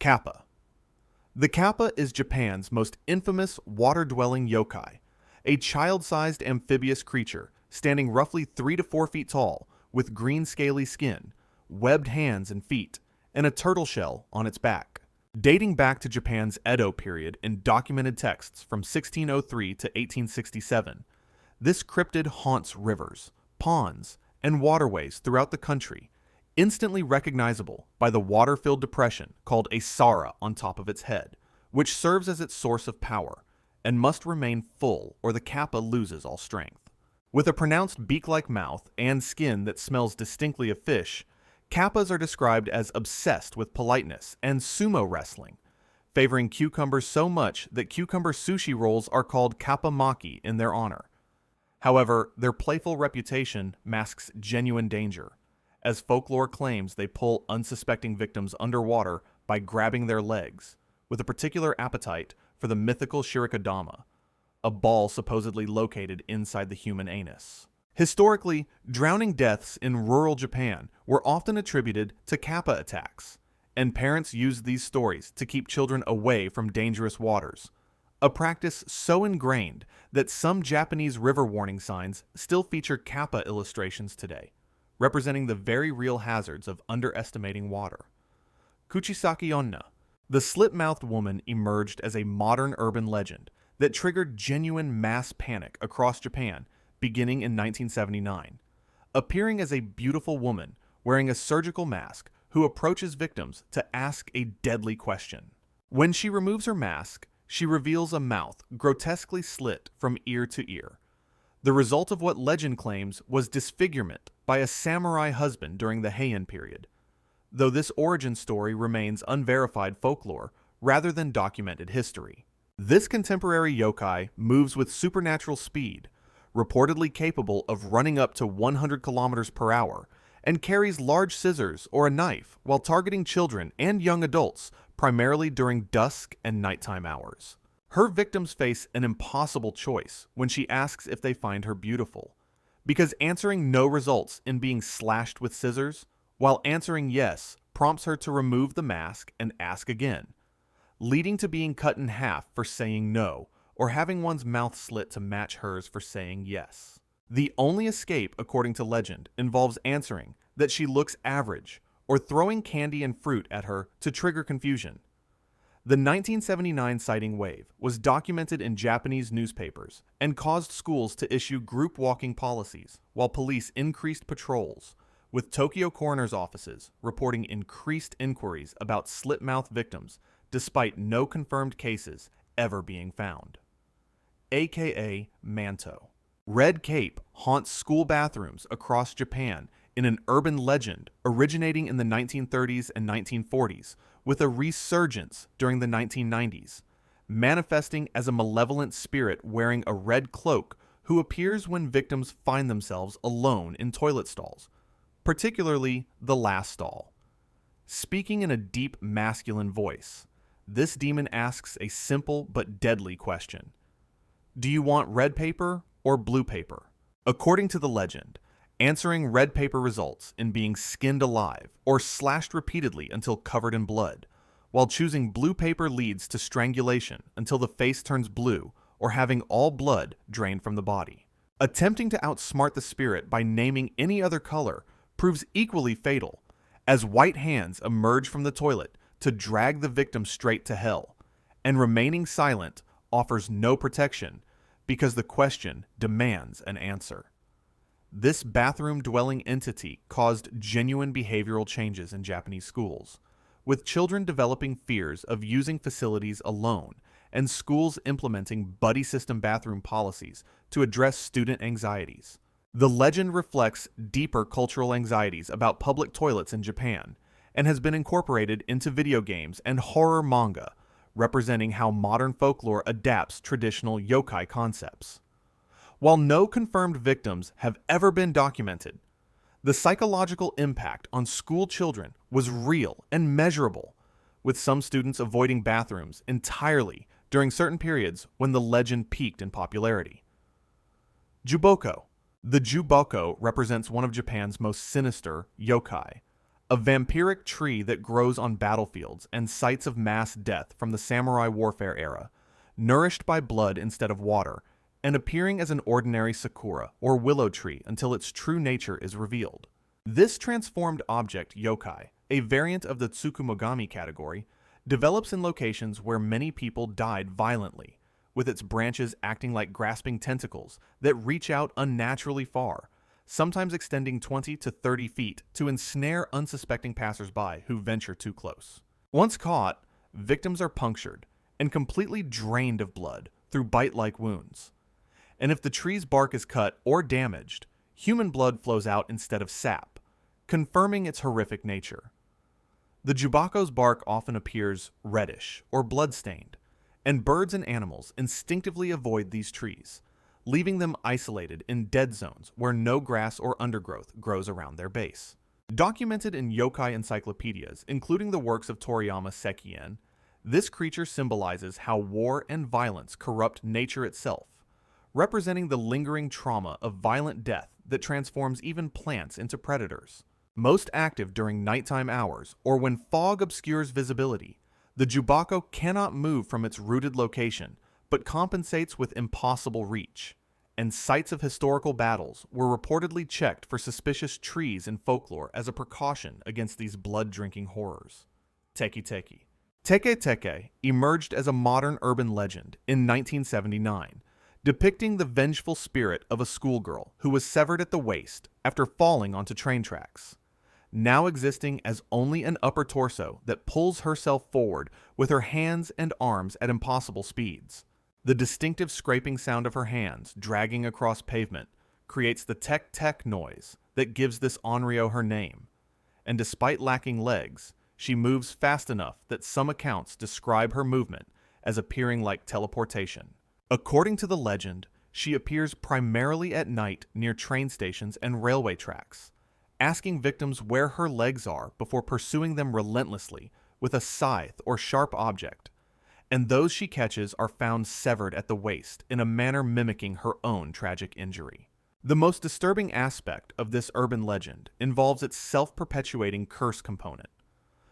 Kappa. The kappa is Japan's most infamous water-dwelling yokai, a child-sized amphibious creature standing roughly 3 to 4 feet tall with green scaly skin, webbed hands and feet, and a turtle shell on its back. Dating back to Japan's Edo period in documented texts from 1603 to 1867, this cryptid haunts rivers, ponds, and waterways throughout the country, instantly recognizable by the water-filled depression called a sara on top of its head, which serves as its source of power, and must remain full or the kappa loses all strength. With a pronounced beak-like mouth and skin that smells distinctly of fish, kappas are described as obsessed with politeness and sumo wrestling, favoring cucumbers so much that cucumber sushi rolls are called kappa maki in their honor. However, their playful reputation masks genuine danger, as folklore claims they pull unsuspecting victims underwater by grabbing their legs, with a particular appetite for the mythical shirikodama, a ball supposedly located inside the human anus. Historically, drowning deaths in rural Japan were often attributed to kappa attacks, and parents used these stories to keep children away from dangerous waters, a practice so ingrained that some Japanese river warning signs still feature kappa illustrations today, representing the very real hazards of underestimating water. Kuchisaki Onna, the slit-mouthed woman, emerged as a modern urban legend that triggered genuine mass panic across Japan beginning in 1979, appearing as a beautiful woman wearing a surgical mask who approaches victims to ask a deadly question. When she removes her mask, she reveals a mouth grotesquely slit from ear to ear, the result of what legend claims was disfigurement by a samurai husband during the Heian period, though this origin story remains unverified folklore rather than documented history. This contemporary yokai moves with supernatural speed, reportedly capable of running up to 100 kilometers per hour, and carries large scissors or a knife while targeting children and young adults, primarily during dusk and nighttime hours. Her victims face an impossible choice when she asks if they find her beautiful, because answering no results in being slashed with scissors, while answering yes prompts her to remove the mask and ask again, leading to being cut in half for saying no, or having one's mouth slit to match hers for saying yes. The only escape, according to legend, involves answering that she looks average, or throwing candy and fruit at her to trigger confusion. The 1979 sighting wave was documented in Japanese newspapers and caused schools to issue group walking policies, while police increased patrols, with Tokyo coroner's offices reporting increased inquiries about slit-mouth victims despite no confirmed cases ever being found. AKA Manto. Red Cape haunts school bathrooms across Japan in an urban legend originating in the 1930s and 1940s, with a resurgence during the 1990s, manifesting as a malevolent spirit wearing a red cloak who appears when victims find themselves alone in toilet stalls, particularly the last stall. Speaking in a deep masculine voice, this demon asks a simple but deadly question. Do you want red paper or blue paper? According to the legend, answering red paper results in being skinned alive or slashed repeatedly until covered in blood, while choosing blue paper leads to strangulation until the face turns blue or having all blood drained from the body. Attempting to outsmart the spirit by naming any other color proves equally fatal, as white hands emerge from the toilet to drag the victim straight to hell, and remaining silent offers no protection because the question demands an answer. This bathroom-dwelling entity caused genuine behavioral changes in Japanese schools, with children developing fears of using facilities alone and schools implementing buddy system bathroom policies to address student anxieties. The legend reflects deeper cultural anxieties about public toilets in Japan and has been incorporated into video games and horror manga, representing how modern folklore adapts traditional yokai concepts. While no confirmed victims have ever been documented, the psychological impact on school children was real and measurable, with some students avoiding bathrooms entirely during certain periods when the legend peaked in popularity. Juboko. The Juboko represents one of Japan's most sinister yokai, a vampiric tree that grows on battlefields and sites of mass death from the samurai warfare era, nourished by blood instead of water, and appearing as an ordinary sakura or willow tree until its true nature is revealed. This transformed object, yokai, a variant of the tsukumogami category, develops in locations where many people died violently, with its branches acting like grasping tentacles that reach out unnaturally far, sometimes extending 20 to 30 feet to ensnare unsuspecting passersby who venture too close. Once caught, victims are punctured and completely drained of blood through bite-like wounds. And if the tree's bark is cut or damaged, human blood flows out instead of sap, confirming its horrific nature. The jubaco's bark often appears reddish or blood-stained, and birds and animals instinctively avoid these trees, leaving them isolated in dead zones where no grass or undergrowth grows around their base. Documented in yokai encyclopedias, including the works of Toriyama Sekien, this creature symbolizes how war and violence corrupt nature itself, representing the lingering trauma of violent death that transforms even plants into predators. Most active during nighttime hours or when fog obscures visibility, the jubaco cannot move from its rooted location, but compensates with impossible reach, and sites of historical battles were reportedly checked for suspicious trees in folklore as a precaution against these blood-drinking horrors. Teki Teki. Teke Teke emerged as a modern urban legend in 1979, depicting the vengeful spirit of a schoolgirl who was severed at the waist after falling onto train tracks, now existing as only an upper torso that pulls herself forward with her hands and arms at impossible speeds. The distinctive scraping sound of her hands dragging across pavement creates the tek-tek noise that gives this onryo her name, and despite lacking legs, she moves fast enough that some accounts describe her movement as appearing like teleportation. According to the legend, she appears primarily at night near train stations and railway tracks, asking victims where her legs are before pursuing them relentlessly with a scythe or sharp object, and those she catches are found severed at the waist in a manner mimicking her own tragic injury. The most disturbing aspect of this urban legend involves its self-perpetuating curse component.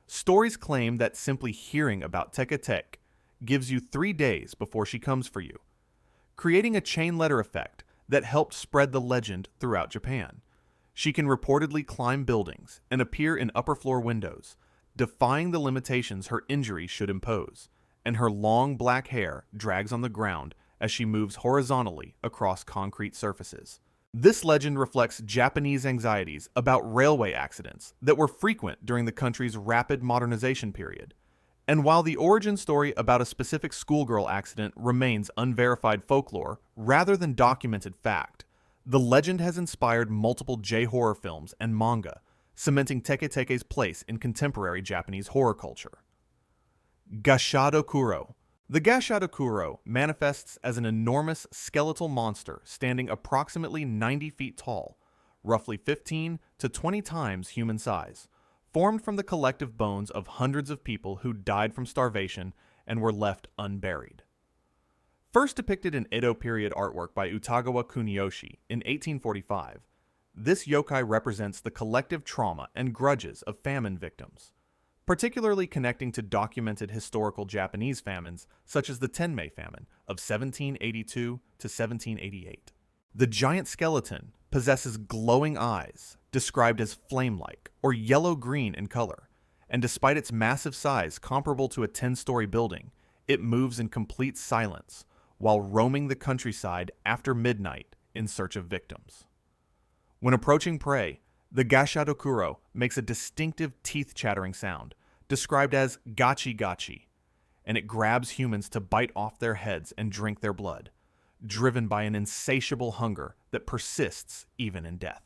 Stories claim that simply hearing about Teke Tek gives you 3 days before she comes for you, creating a chain letter effect that helped spread the legend throughout Japan. She can reportedly climb buildings and appear in upper floor windows, defying the limitations her injury should impose, and her long black hair drags on the ground as she moves horizontally across concrete surfaces. This legend reflects Japanese anxieties about railway accidents that were frequent during the country's rapid modernization period. And while the origin story about a specific schoolgirl accident remains unverified folklore rather than documented fact, the legend has inspired multiple J-horror films and manga, cementing Teke Teke's place in contemporary Japanese horror culture. Gashado Kuro. The Gashado Kuro manifests as an enormous skeletal monster standing approximately 90 feet tall, roughly 15 to 20 times human size, formed from the collective bones of hundreds of people who died from starvation and were left unburied. First depicted in Edo period artwork by Utagawa Kuniyoshi in 1845, this yokai represents the collective trauma and grudges of famine victims, particularly connecting to documented historical Japanese famines such as the Tenmei famine of 1782 to 1788. The giant skeleton possesses glowing eyes, described as flame-like or yellow-green in color, and despite its massive size comparable to a 10-story building, it moves in complete silence while roaming the countryside after midnight in search of victims. When approaching prey, the Gashado Kuro makes a distinctive teeth-chattering sound, described as gachi gachi, and it grabs humans to bite off their heads and drink their blood, driven by an insatiable hunger that persists even in death.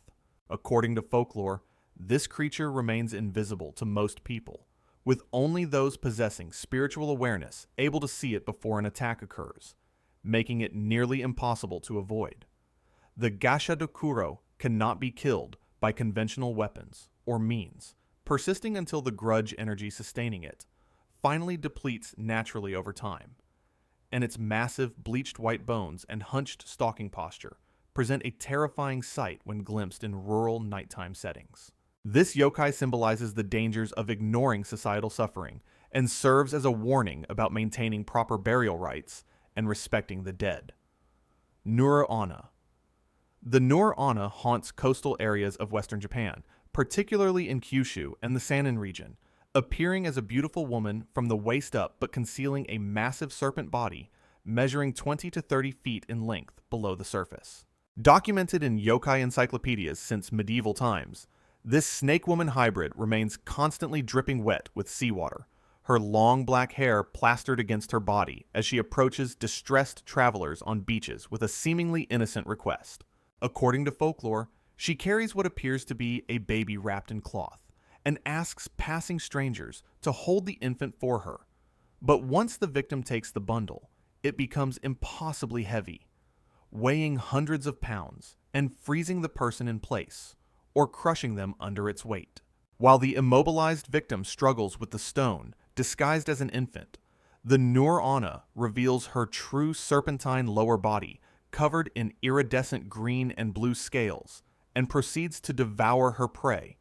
According to folklore, this creature remains invisible to most people, with only those possessing spiritual awareness able to see it before an attack occurs, making it nearly impossible to avoid. The Gashado Kuro cannot be killed by conventional weapons or means, persisting until the grudge energy sustaining it finally depletes naturally over time, and its massive bleached white bones and hunched stalking posture present a terrifying sight when glimpsed in rural nighttime settings. This yokai symbolizes the dangers of ignoring societal suffering and serves as a warning about maintaining proper burial rites and respecting the dead. Nura-onna. The Nura-onna haunts coastal areas of western Japan, particularly in Kyushu and the Sannin region, appearing as a beautiful woman from the waist up but concealing a massive serpent body measuring 20 to 30 feet in length below the surface. Documented in yokai encyclopedias since medieval times, this snake-woman hybrid remains constantly dripping wet with seawater, her long black hair plastered against her body as she approaches distressed travelers on beaches with a seemingly innocent request. According to folklore, she carries what appears to be a baby wrapped in cloth and asks passing strangers to hold the infant for her. But once the victim takes the bundle, it becomes impossibly heavy, weighing hundreds of pounds and freezing the person in place or crushing them under its weight. While the immobilized victim struggles with the stone, disguised as an infant, the Nura-onna reveals her true serpentine lower body covered in iridescent green and blue scales and proceeds to devour her prey,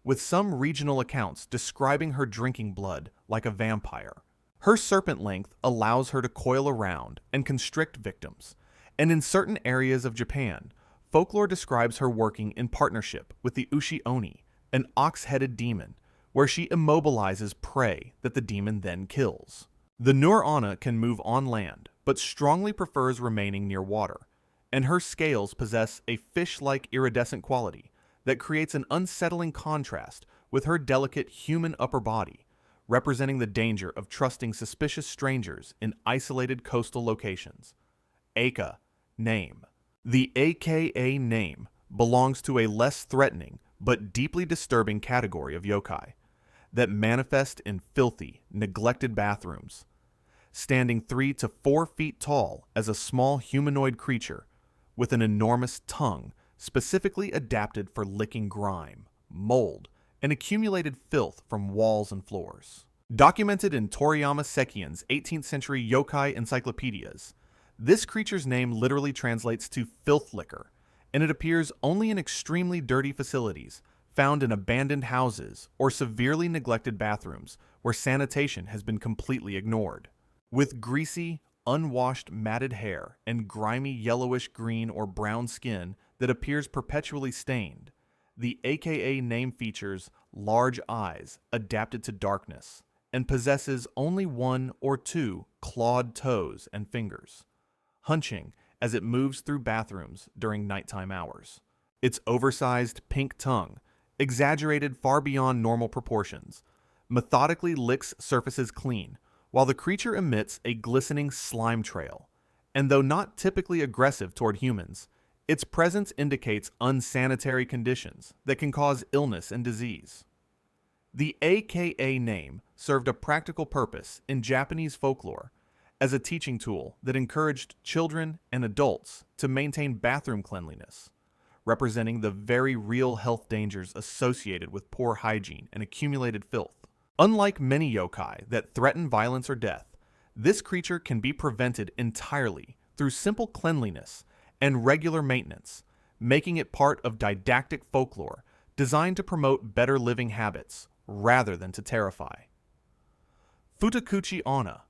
with some regional accounts describing her drinking blood like a vampire. Her serpent length allows her to coil around and constrict victims, and in certain areas of Japan, folklore describes her working in partnership with the Ushi-oni, an ox-headed demon, where she immobilizes prey that the demon then kills. The Nura-onna can move on land, but strongly prefers remaining near water, and her scales possess a fish-like iridescent quality that creates an unsettling contrast with her delicate human upper body, representing the danger of trusting suspicious strangers in isolated coastal locations. Aka, name. The aka name belongs to a less threatening but deeply disturbing category of yokai that manifest in filthy, neglected bathrooms. Standing 3 to 4 feet tall as a small humanoid creature with an enormous tongue specifically adapted for licking grime, mold, and accumulated filth from walls and floors. Documented in Toriyama Sekien's 18th century yokai encyclopedias, this creature's name literally translates to filth licker, and it appears only in extremely dirty facilities found in abandoned houses or severely neglected bathrooms where sanitation has been completely ignored. With greasy, unwashed matted hair and grimy yellowish green or brown skin that appears perpetually stained, the aka name features large eyes adapted to darkness and possesses only 1 or 2 clawed toes and fingers, hunching as it moves through bathrooms during nighttime hours. Its oversized pink tongue, exaggerated far beyond normal proportions, methodically licks surfaces clean, while the creature emits a glistening slime trail, and though not typically aggressive toward humans, its presence indicates unsanitary conditions that can cause illness and disease. The aka name served a practical purpose in Japanese folklore as a teaching tool that encouraged children and adults to maintain bathroom cleanliness, representing the very real health dangers associated with poor hygiene and accumulated filth. Unlike many yokai that threaten violence or death, this creature can be prevented entirely through simple cleanliness and regular maintenance, making it part of didactic folklore designed to promote better living habits rather than to terrify. Futakuchi Onna.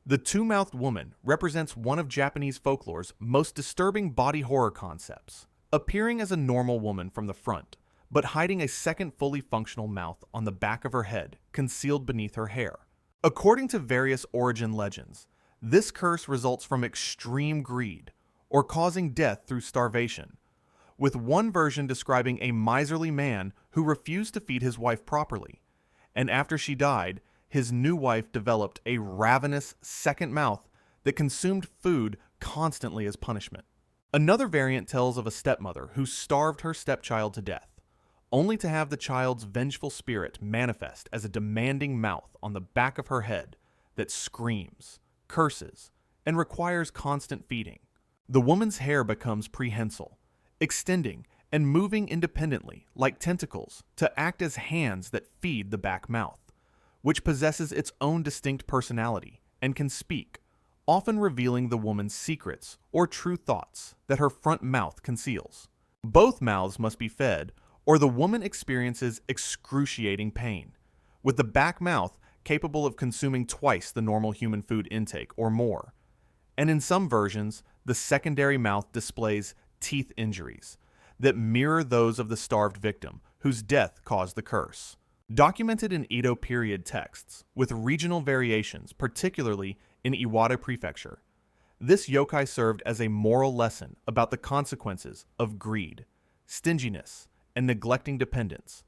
The two-mouthed woman represents one of Japanese folklore's most disturbing body horror concepts, appearing as a normal woman from the front, but hiding a second fully functional mouth on the back of her head, concealed beneath her hair. According to various origin legends, this curse results from extreme greed, or causing death through starvation, with one version describing a miserly man who refused to feed his wife properly, and after she died, his new wife developed a ravenous second mouth that consumed food constantly as punishment. Another variant tells of a stepmother who starved her stepchild to death, only to have the child's vengeful spirit manifest as a demanding mouth on the back of her head that screams, curses, and requires constant feeding. The woman's hair becomes prehensile, extending and moving independently like tentacles to act as hands that feed the back mouth, which possesses its own distinct personality and can speak, often revealing the woman's secrets or true thoughts that her front mouth conceals. Both mouths must be fed, or the woman experiences excruciating pain, with the back mouth capable of consuming twice the normal human food intake or more. And in some versions, the secondary mouth displays teeth injuries that mirror those of the starved victim whose death caused the curse. Documented in Edo period texts, with regional variations, particularly in Iwate Prefecture, this yokai served as a moral lesson about the consequences of greed, stinginess, and neglecting dependence,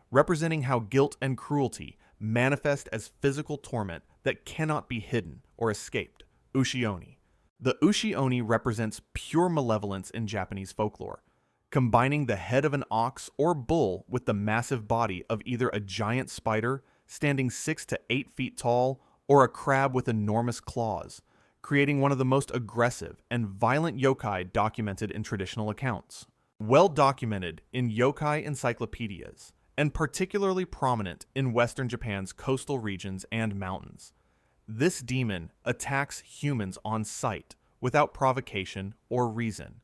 representing how guilt and cruelty manifest as physical torment that cannot be hidden or escaped. Ushi-oni. The Ushi-oni represents pure malevolence in Japanese folklore, combining the head of an ox or bull with the massive body of either a giant spider standing 6 to 8 feet tall or a crab with enormous claws, creating one of the most aggressive and violent yokai documented in traditional accounts. Well documented in yokai encyclopedias, and particularly prominent in Western Japan's coastal regions and mountains, this demon attacks humans on sight without provocation or reason,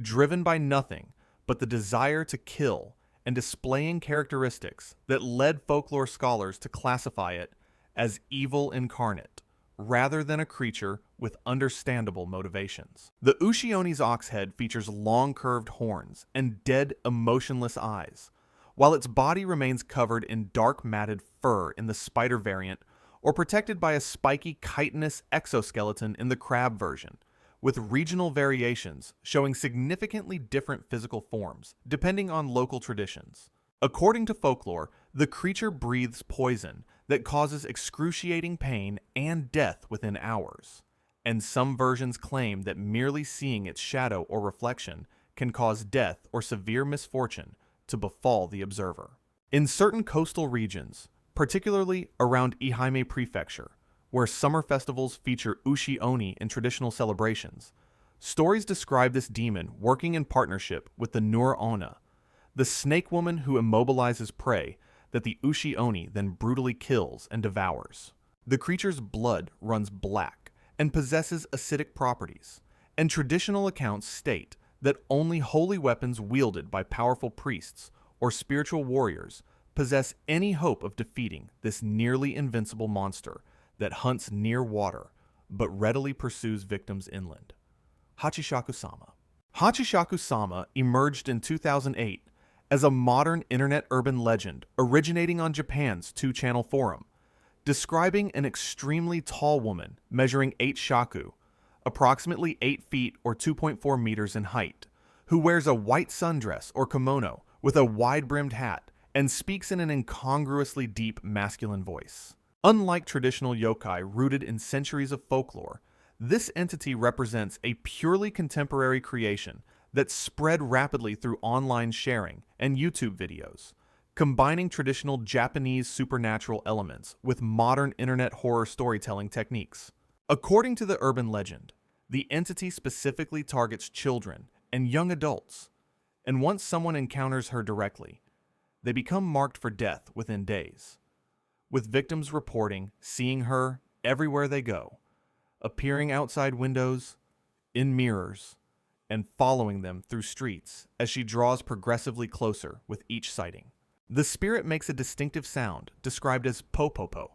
driven by nothing but the desire to kill and displaying characteristics that led folklore scholars to classify it as evil incarnate, rather than a creature with understandable motivations. The Ushi-oni's ox head features long curved horns and dead, emotionless eyes, while its body remains covered in dark matted fur in the spider variant or protected by a spiky chitinous exoskeleton in the crab version, with regional variations showing significantly different physical forms depending on local traditions. According to folklore, the creature breathes poison that causes excruciating pain and death within hours, and some versions claim that merely seeing its shadow or reflection can cause death or severe misfortune to befall the observer. In certain coastal regions, particularly around Ehime Prefecture, where summer festivals feature Ushi-oni in traditional celebrations, stories describe this demon working in partnership with the Nura-onna, the snake woman who immobilizes prey that the Ushi-oni then brutally kills and devours. The creature's blood runs black and possesses acidic properties, and traditional accounts state that only holy weapons wielded by powerful priests or spiritual warriors possess any hope of defeating this nearly invincible monster that hunts near water but readily pursues victims inland. Hachishaku-sama. Hachishaku-sama emerged in 2008 as a modern internet urban legend originating on Japan's 2-channel forum, describing an extremely tall woman measuring 8 shaku, approximately 8 feet or 2.4 meters in height, who wears a white sundress or kimono with a wide-brimmed hat and speaks in an incongruously deep masculine voice. Unlike traditional yokai rooted in centuries of folklore, this entity represents a purely contemporary creation that spread rapidly through online sharing and YouTube videos, combining traditional Japanese supernatural elements with modern internet horror storytelling techniques. According to the urban legend, the entity specifically targets children and young adults, and once someone encounters her directly, they become marked for death within days, with victims reporting seeing her everywhere they go, appearing outside windows, in mirrors, and following them through streets as she draws progressively closer with each sighting. The spirit makes a distinctive sound described as po-po-po,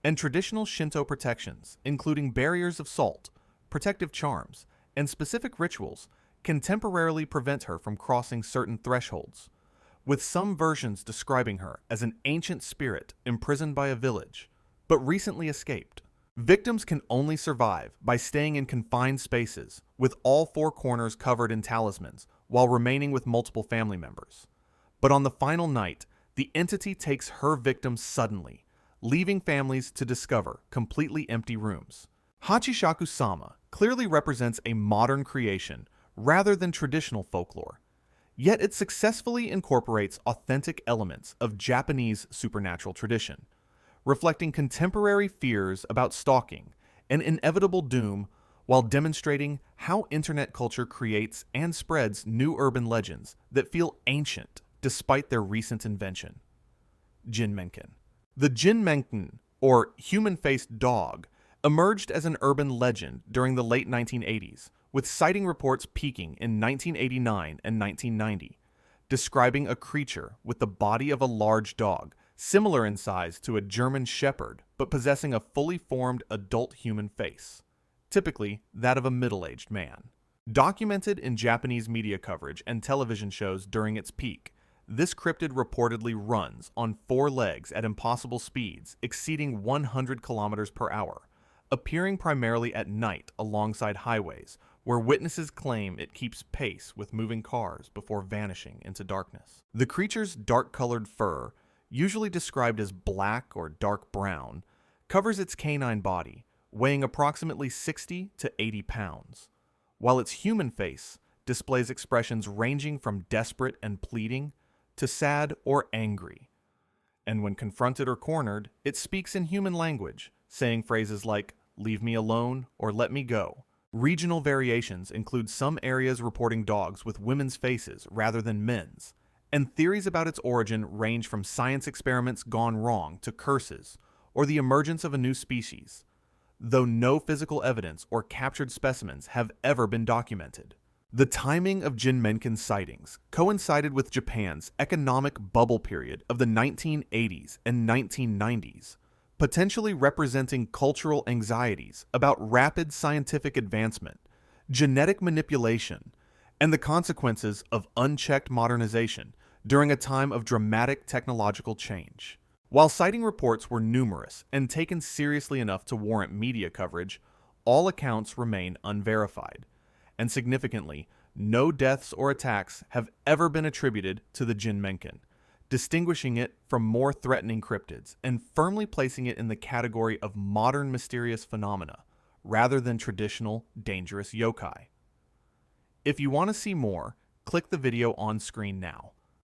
and traditional Shinto protections, including barriers of salt, protective charms, and specific rituals, can temporarily prevent her from crossing certain thresholds, with some versions describing her as an ancient spirit imprisoned by a village, but recently escaped. Victims can only survive by staying in confined spaces with all 4 corners covered in talismans while remaining with multiple family members. But on the final night, the entity takes her victims suddenly, leaving families to discover completely empty rooms. Hachishaku-sama clearly represents a modern creation rather than traditional folklore, yet it successfully incorporates authentic elements of Japanese supernatural tradition, reflecting contemporary fears about stalking and inevitable doom while demonstrating how internet culture creates and spreads new urban legends that feel ancient despite their recent invention. Jinmenken. The Jinmenken, or human-faced dog, emerged as an urban legend during the late 1980s, with sighting reports peaking in 1989 and 1990, describing a creature with the body of a large dog, similar in size to a German shepherd, but possessing a fully formed adult human face, typically that of a middle-aged man. Documented in Japanese media coverage and television shows during its peak, this cryptid reportedly runs on 4 legs at impossible speeds exceeding 100 kilometers per hour, appearing primarily at night alongside highways, where witnesses claim it keeps pace with moving cars before vanishing into darkness. The creature's dark-colored fur, usually described as black or dark brown, covers its canine body, weighing approximately 60 to 80 pounds, while its human face displays expressions ranging from desperate and pleading to sad or angry. And when confronted or cornered, it speaks in human language, saying phrases like, "Leave me alone" or "Let me go." Regional variations include some areas reporting dogs with women's faces rather than men's, and theories about its origin range from science experiments gone wrong to curses or the emergence of a new species, though no physical evidence or captured specimens have ever been documented. The timing of Jinmenkin's sightings coincided with Japan's economic bubble period of the 1980s and 1990s, potentially representing cultural anxieties about rapid scientific advancement, genetic manipulation, and the consequences of unchecked modernization during a time of dramatic technological change. While sighting reports were numerous and taken seriously enough to warrant media coverage, all accounts remain unverified, and significantly, no deaths or attacks have ever been attributed to the Jinmenkin, distinguishing it from more threatening cryptids and firmly placing it in the category of modern mysterious phenomena rather than traditional dangerous yokai. If you want to see more, click the video on screen now.